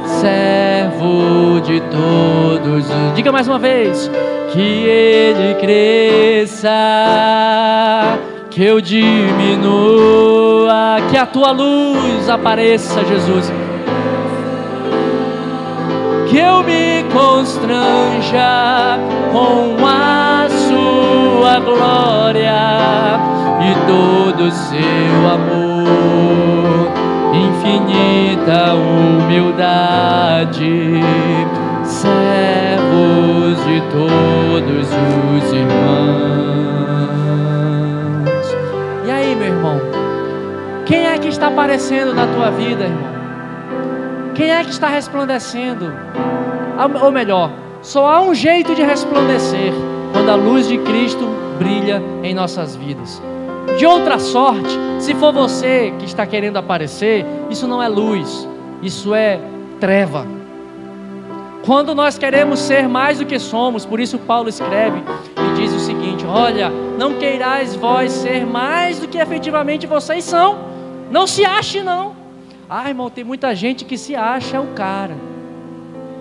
servo de todos. Diga mais uma vez: que Ele cresça, que eu diminua, que a tua luz apareça, Jesus, que eu me constranja com a sua glória e todo o seu amor, infinita humildade, servos de todos os irmãos. E aí, meu irmão, quem é que está aparecendo na tua vida, irmão? Quem é que está resplandecendo? Ou melhor, só há um jeito de resplandecer: quando a luz de Cristo brilha em nossas vidas. De outra sorte, se for você que está querendo aparecer, isso não é luz, isso é treva. Quando nós queremos ser mais do que somos, por isso Paulo escreve e diz o seguinte: olha, não queirais vós ser mais do que efetivamente vocês são. Não se ache, não. Ah, irmão, tem muita gente que se acha o cara,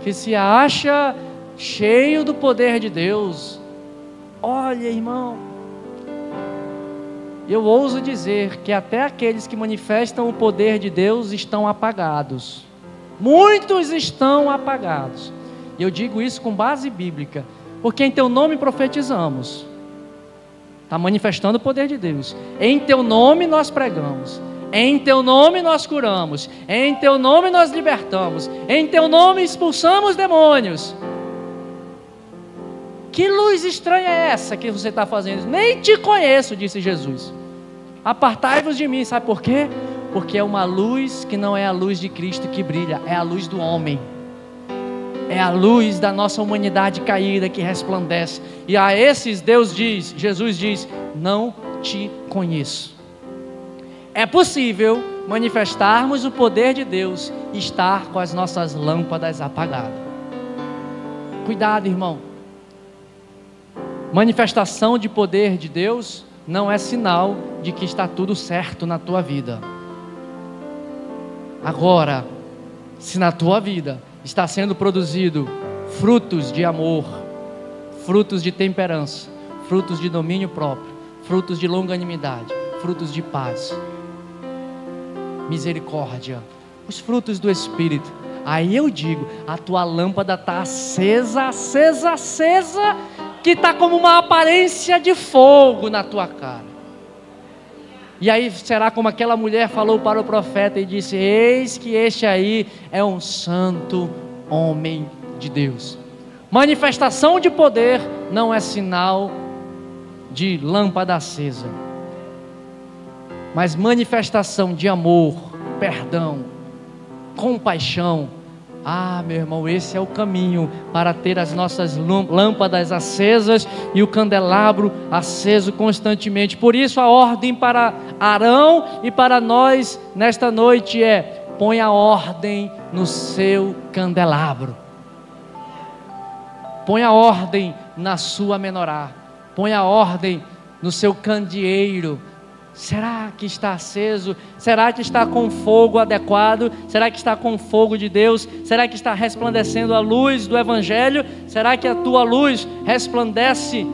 que se acha cheio do poder de Deus. Olha, irmão, eu ouso dizer que até aqueles que manifestam o poder de Deus estão apagados. Muitos estão apagados. E eu digo isso com base bíblica, porque em teu nome profetizamos. Está manifestando o poder de Deus. Em teu nome nós pregamos. Em teu nome nós curamos. Em teu nome nós libertamos. Em teu nome expulsamos demônios. Que luz estranha é essa que você está fazendo? Nem te conheço, disse Jesus. Apartai-vos de mim. Sabe por quê? Porque é uma luz que não é a luz de Cristo que brilha, é a luz do homem. É a luz da nossa humanidade caída que resplandece. E a esses Jesus diz: não te conheço. É possível manifestarmos o poder de Deus e estar com as nossas lâmpadas apagadas. Cuidado, irmão. Manifestação de poder de Deus não é sinal de que está tudo certo na tua vida. Agora, se na tua vida está sendo produzido frutos de amor, frutos de temperança, frutos de domínio próprio, frutos de longanimidade, frutos de paz, misericórdia, os frutos do Espírito, aí eu digo, a tua lâmpada está acesa, acesa, acesa, que está como uma aparência de fogo na tua cara. E aí será como aquela mulher falou para o profeta e disse: eis que este aí é um santo homem de Deus. Manifestação de poder não é sinal de lâmpada acesa, mas manifestação de amor, perdão, compaixão. Ah, meu irmão, esse é o caminho para ter as nossas lâmpadas acesas e o candelabro aceso constantemente. Por isso a ordem para Arão e para nós nesta noite é: põe a ordem no seu candelabro, põe a ordem na sua menorá, põe a ordem no seu candeeiro. Será que está aceso? Será que está com fogo adequado? Será que está com fogo de Deus? Será que está resplandecendo a luz do Evangelho? Será que a tua luz resplandece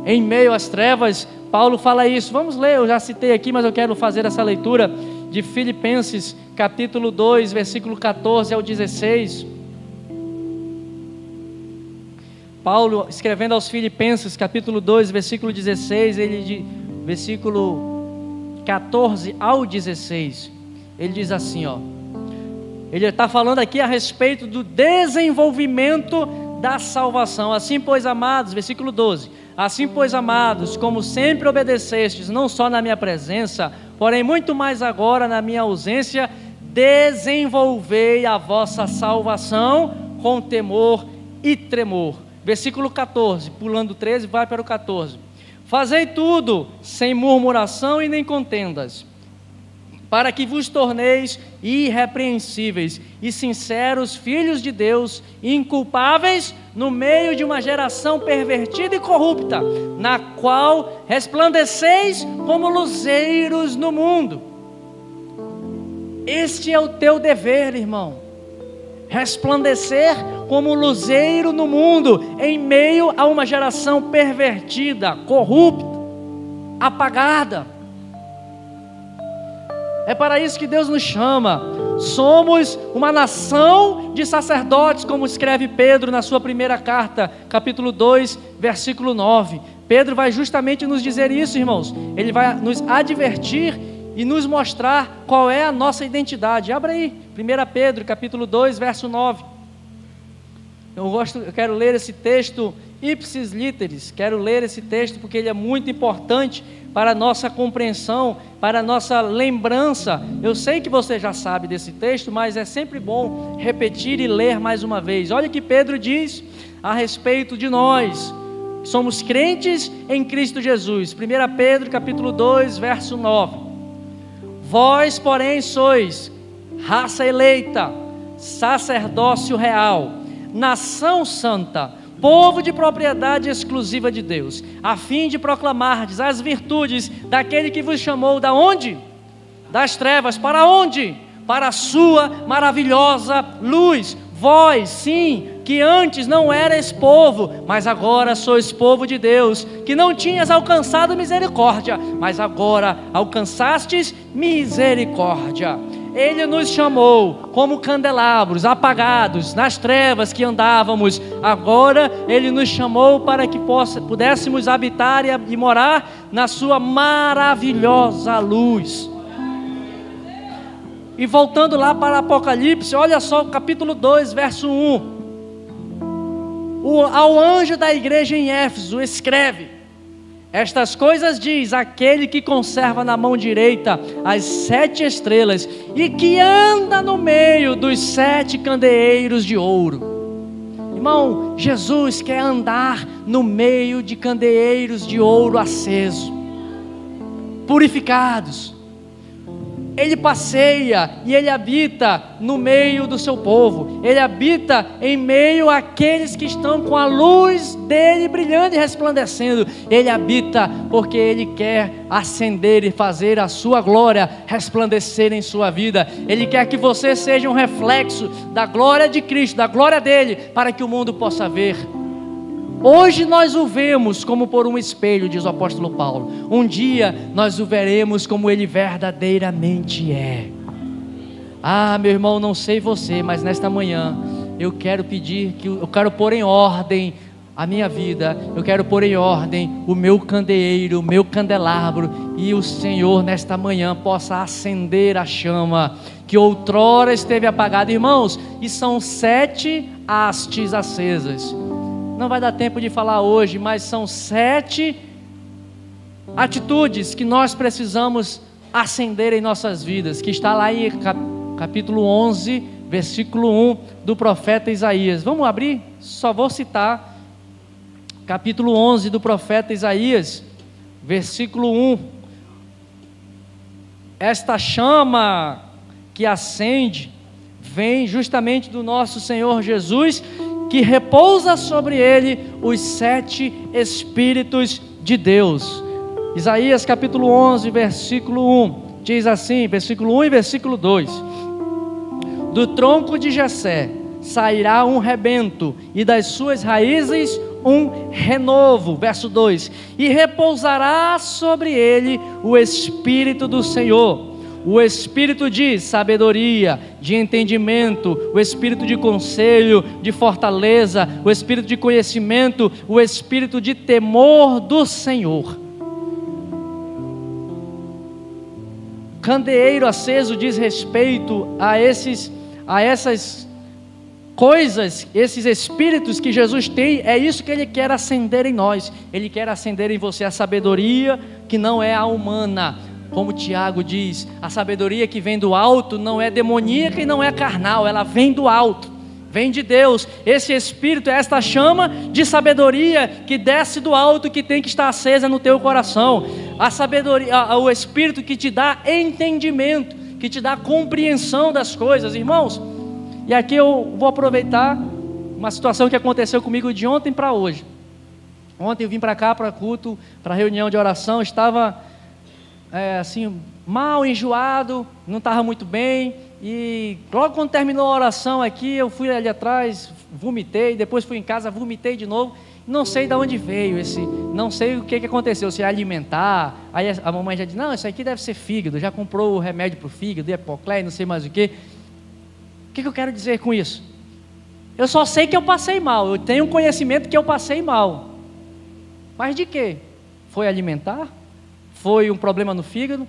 em meio às trevas? Paulo fala isso. Vamos ler, eu já citei aqui, mas eu quero fazer essa leitura de Filipenses capítulo 2, versículo 14 ao 16. Paulo, escrevendo aos Filipenses capítulo 2, versículo 16, versículo 14 ao 16, ele diz assim, ele está falando aqui a respeito do desenvolvimento da salvação. Assim pois, amados, versículo 12, assim pois, amados, como sempre obedecestes, não só na minha presença, porém muito mais agora na minha ausência, desenvolvei a vossa salvação com temor e tremor. Versículo 14, pulando 13, vai para o 14. Fazei tudo sem murmuração e nem contendas, para que vos torneis irrepreensíveis e sinceros, filhos de Deus, inculpáveis no meio de uma geração pervertida e corrupta, na qual resplandeceis como luzeiros no mundo. Este é o teu dever, irmão, resplandecer como luzeiro no mundo, em meio a uma geração pervertida, corrupta, apagada. É para isso que Deus nos chama. Somos uma nação de sacerdotes, como escreve Pedro na sua primeira carta, capítulo 2, versículo 9. Pedro vai justamente nos dizer isso, irmãos. Ele vai nos advertir e nos mostrar qual é a nossa identidade. Abra aí, 1 Pedro, capítulo 2, verso 9. Eu quero ler esse texto ipsis literis, quero ler esse texto porque ele é muito importante para a nossa compreensão, para a nossa lembrança. Eu sei que você já sabe desse texto, mas é sempre bom repetir e ler mais uma vez. Olha o que Pedro diz a respeito de nós, que somos crentes em Cristo Jesus. 1 Pedro capítulo 2, verso 9. Vós, porém, sois raça eleita, sacerdócio real, nação santa, povo de propriedade exclusiva de Deus, a fim de proclamardes as virtudes daquele que vos chamou da onde? Das trevas, para onde? Para a sua maravilhosa luz. Vós, sim, que antes não erais povo, mas agora sois povo de Deus, que não tinhas alcançado misericórdia, mas agora alcançastes misericórdia. Ele nos chamou como candelabros apagados nas trevas que andávamos. Agora Ele nos chamou para que pudéssemos habitar e morar na sua maravilhosa luz. E voltando lá para Apocalipse, olha só o capítulo 2, verso 1. Ao anjo da igreja em Éfeso escreve: estas coisas diz aquele que conserva na mão direita as 7 estrelas e que anda no meio dos 7 candeeiros de ouro. Irmão, Jesus quer andar no meio de candeeiros de ouro aceso, purificados. Ele passeia e Ele habita no meio do seu povo. Ele habita em meio àqueles que estão com a luz dele brilhando e resplandecendo. Ele habita porque Ele quer acender e fazer a sua glória resplandecer em sua vida. Ele quer que você seja um reflexo da glória de Cristo, da glória dele, para que o mundo possa ver. Hoje nós o vemos como por um espelho, diz o apóstolo Paulo. Um dia nós o veremos como ele verdadeiramente é. Ah, meu irmão, não sei você, mas nesta manhã eu quero pôr em ordem a minha vida, eu quero pôr em ordem o meu candeeiro, o meu candelabro, e o Senhor nesta manhã possa acender a chama que outrora esteve apagada, irmãos, e são 7 hastes acesas. Não vai dar tempo de falar hoje, mas são 7 atitudes que nós precisamos acender em nossas vidas, que está lá em capítulo 11, versículo 1 do profeta Isaías. Vamos abrir? Só vou citar capítulo 11 do profeta Isaías, versículo 1. Esta chama que acende vem justamente do nosso Senhor Jesus, que repousa sobre ele os 7 Espíritos de Deus. Isaías capítulo 11, versículo 1, diz assim, versículo 1 e versículo 2: do tronco de Jessé sairá um rebento, e das suas raízes um renovo. Verso 2: e repousará sobre ele o Espírito do Senhor, o Espírito de sabedoria, de entendimento, o Espírito de conselho, de fortaleza, o Espírito de conhecimento, o Espírito de temor do Senhor. Candeeiro aceso diz respeito a essas coisas, esses espíritos que Jesus tem. É isso que Ele quer acender em nós. Ele quer acender em você a sabedoria que não é a humana. Como Tiago diz, a sabedoria que vem do alto não é demoníaca e não é carnal, ela vem do alto, vem de Deus. Esse Espírito é esta chama de sabedoria que desce do alto, que tem que estar acesa no teu coração. A sabedoria, o Espírito que te dá entendimento, que te dá compreensão das coisas, irmãos. E aqui eu vou aproveitar uma situação que aconteceu comigo de ontem para hoje. Ontem eu vim para cá, para culto, para reunião de oração, estava assim, mal, enjoado, não estava muito bem, e logo quando terminou a oração aqui, eu fui ali atrás, vomitei, depois fui em casa, vomitei de novo, não sei de onde veio não sei o que aconteceu, se é alimentar. Aí a mamãe já disse, não, isso aqui deve ser fígado, já comprou o remédio para o fígado, Epoclé, não sei mais o que. O que eu quero dizer com isso? Eu só sei que eu passei mal, eu tenho conhecimento que eu passei mal, mas de quê? Foi alimentar? Foi um problema no fígado?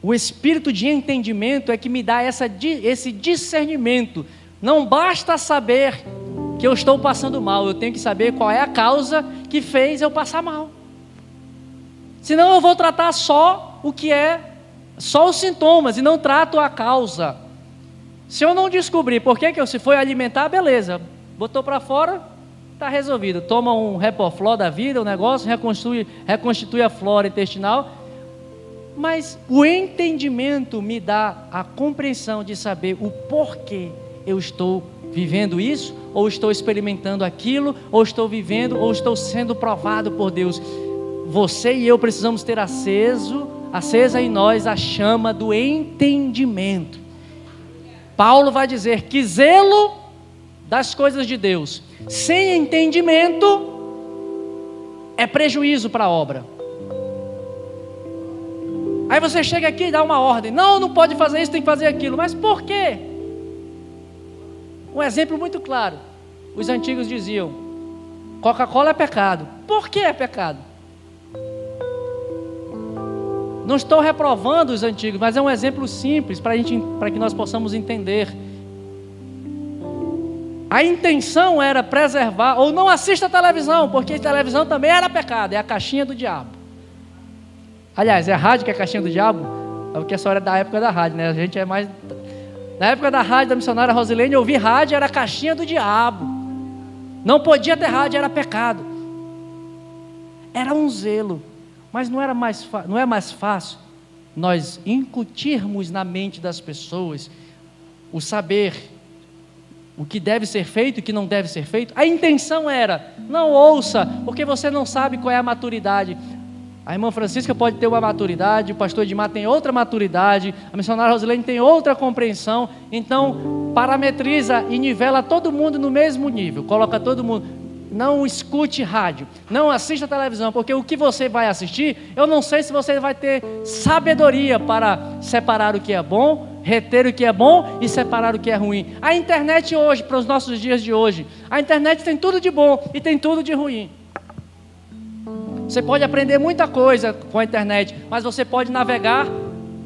O Espírito de entendimento é que me dá esse discernimento. Não basta saber que eu estou passando mal, eu tenho que saber qual é a causa que fez eu passar mal. Senão eu vou tratar só os sintomas e não trato a causa. Se eu não descobrir por que se foi alimentar, beleza, botou para fora, está resolvido. Toma um Repoflor da vida, o negócio, reconstitui a flora intestinal. Mas o entendimento me dá a compreensão de saber o porquê eu estou vivendo isso, ou estou experimentando aquilo, ou estou vivendo, ou estou sendo provado por Deus. Você e eu precisamos ter acesa em nós a chama do entendimento. Paulo vai dizer que zelo das coisas de Deus sem entendimento é prejuízo para a obra. Aí você chega aqui e dá uma ordem, não pode fazer isso, tem que fazer aquilo, mas por quê? Um exemplo muito claro, os antigos diziam, Coca-Cola é pecado. Por que é pecado? Não estou reprovando os antigos, mas é um exemplo simples para que nós possamos entender. A intenção era preservar, ou não assista a televisão, porque a televisão também era pecado, é a caixinha do diabo. Aliás, é a rádio que é a caixinha do diabo? É porque essa hora é da época da rádio, né? A gente é mais... Na época da rádio da missionária Rosilene, ouvir rádio era a caixinha do diabo. Não podia ter rádio, era pecado. Era um zelo. Mas não é mais fácil nós incutirmos na mente das pessoas o saber, o que deve ser feito e o que não deve ser feito. A intenção era: não ouça, porque você não sabe qual é a maturidade. A irmã Francisca pode ter uma maturidade, o pastor Edmar tem outra maturidade, a missionária Rosilene tem outra compreensão. Então parametriza e nivela todo mundo no mesmo nível, coloca todo mundo. Não escute rádio, não assista televisão, porque o que você vai assistir, eu não sei se você vai ter sabedoria para separar o que é bom, reter o que é bom e separar o que é ruim. A internet hoje, para os nossos dias de hoje, a internet tem tudo de bom e tem tudo de ruim. Você pode aprender muita coisa com a internet, mas você pode navegar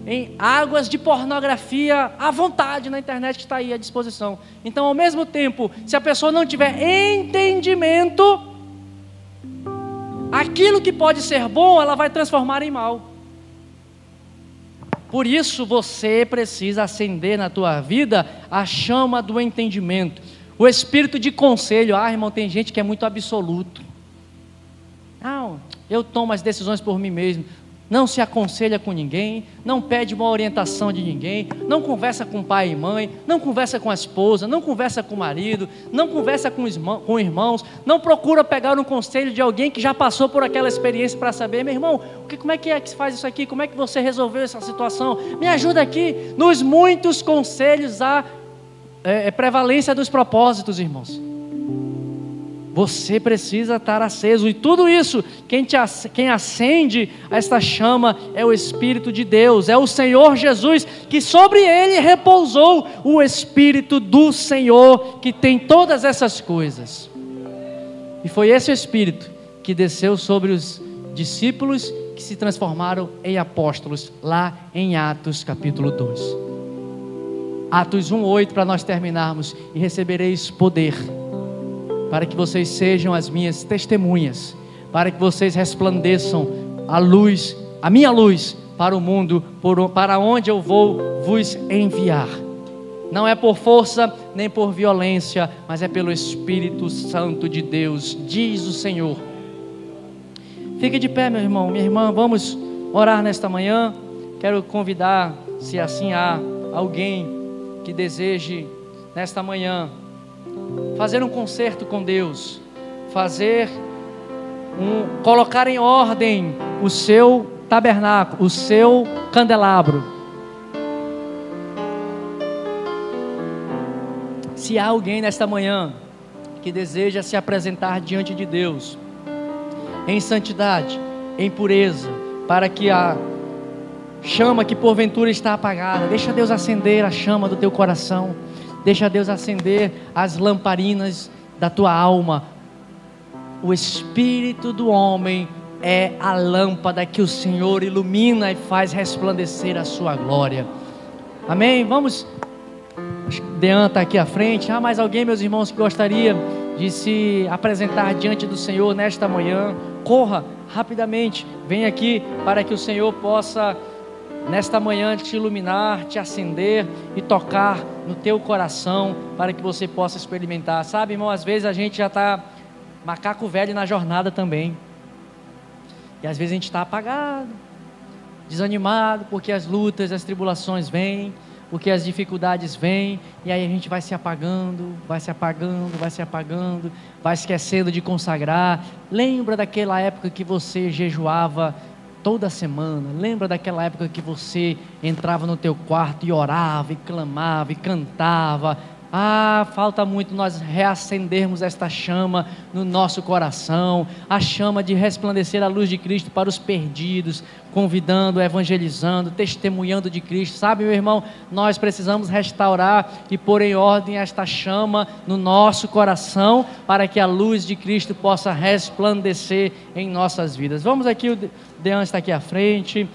em águas de pornografia à vontade na internet, que está aí à disposição. Então, ao mesmo tempo, se a pessoa não tiver entendimento, aquilo que pode ser bom, ela vai transformar em mal. Por isso, você precisa acender na tua vida a chama do entendimento, o espírito de conselho. Ah, irmão, tem gente que é muito absoluto. Não, eu tomo as decisões por mim mesmo. Não se aconselha com ninguém, não pede uma orientação de ninguém, não conversa com pai e mãe, não conversa com a esposa, não conversa com o marido, não conversa com irmãos, não procura pegar um conselho de alguém que já passou por aquela experiência para saber: meu irmão, como é que se faz isso aqui? Como é que você resolveu essa situação? Me ajuda aqui. Nos muitos conselhos há prevalência dos propósitos, irmãos. Você precisa estar aceso, e tudo isso, quem acende esta chama é o Espírito de Deus, é o Senhor Jesus, que sobre ele repousou o Espírito do Senhor, que tem todas essas coisas. E foi esse Espírito que desceu sobre os discípulos, que se transformaram em apóstolos, lá em Atos capítulo 2. Atos 1:8, para nós terminarmos: e recebereis poder, para que vocês sejam as minhas testemunhas, para que vocês resplandeçam a luz, a minha luz, para o mundo, para onde eu vou vos enviar. Não é por força, nem por violência, mas é pelo Espírito Santo de Deus, diz o Senhor. Fique de pé, meu irmão, minha irmã, vamos orar nesta manhã. Quero convidar, se assim há alguém que deseje, nesta manhã, fazer um concerto com Deus, colocar em ordem o seu tabernáculo, o seu candelabro. Se há alguém nesta manhã que deseja se apresentar diante de Deus em santidade, em pureza, para que a chama que porventura está apagada, deixa Deus acender a chama do teu coração. Deixa Deus acender as lamparinas da tua alma. O espírito do homem é a lâmpada que o Senhor ilumina e faz resplandecer a sua glória. Amém? Vamos. Dean está aqui à frente. Há mais alguém, meus irmãos, que gostaria de se apresentar diante do Senhor nesta manhã? Corra rapidamente. Vem aqui para que o Senhor possa, nesta manhã, te iluminar, te acender e tocar no teu coração, para que você possa experimentar. Sabe, irmão, às vezes a gente já está macaco velho na jornada também, e às vezes a gente está apagado, desanimado, porque as lutas, as tribulações vêm, porque as dificuldades vêm, e aí a gente vai se apagando, vai se apagando, vai se apagando, vai esquecendo de consagrar. Lembra daquela época que você jejuava toda semana? Lembra daquela época que você entrava no teu quarto e orava, e clamava, e cantava? Ah, falta muito nós reacendermos esta chama no nosso coração, a chama de resplandecer a luz de Cristo para os perdidos, convidando, evangelizando, testemunhando de Cristo. Sabe, meu irmão, nós precisamos restaurar e pôr em ordem esta chama no nosso coração, para que a luz de Cristo possa resplandecer em nossas vidas. Vamos aqui, o Dean está aqui à frente,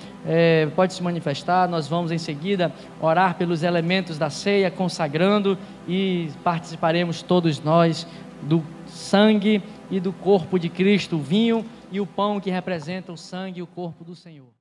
pode se manifestar. Nós vamos em seguida orar pelos elementos da ceia, consagrando, e participaremos todos nós do sangue e do corpo de Cristo, o vinho e o pão que representa o sangue e o corpo do Senhor.